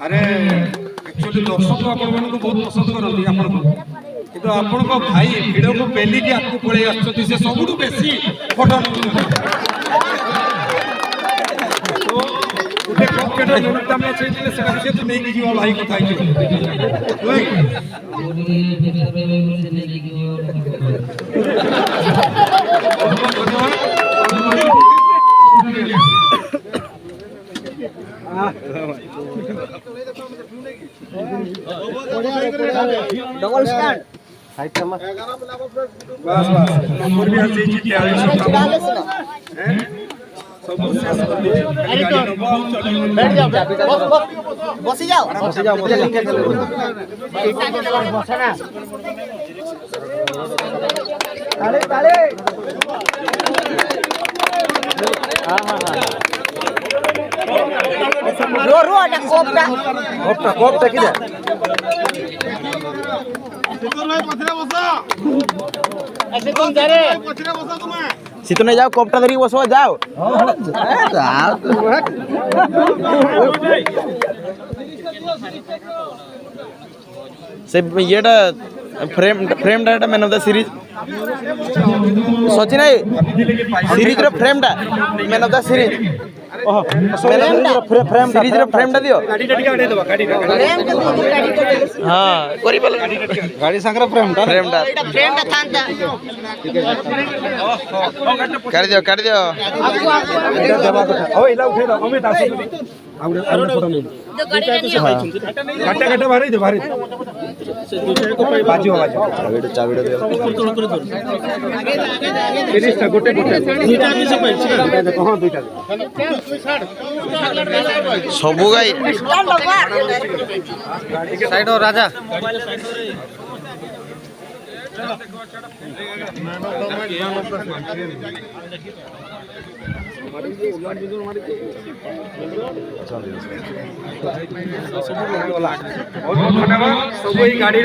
अरे एक्चुअली दर्शक आपण मानक बहुत पसंद करती किंतु आपण भाई भिड़ को पेलिकी आपको पड़े आसुँच से सबुठ बेसी फोटो गोटे क्रिकेट मैच होता नहीं जीवा भाई कथा डबल स्टैंड बस बस नंबर भी आसे छी 43 सब शेष कर दीजिए बैठ जाओ बस जाओ ताले ताले हां हां हां रो रो अटा कोपटा किदा सीतो नहीं जाओ कोपटा धरी बसो जाओ से येटा फ्रेम डाटा man of the series Sachin series रो फ्रेम डा man of the series series रो फ्रेम डा दियो हां करी बोल गाड़ी संकर फ्रेम डा थांता कर दियो ओ इला उठे दो अमित आसो आउरे फोटो ले काटा भारी दे बाजी चाबीडा दे फिनिश गोटे दुईटा भी से पाइछ देखो हां दुईटा सबु गाई साइड और राजा धन्यवाद सब गाड़ी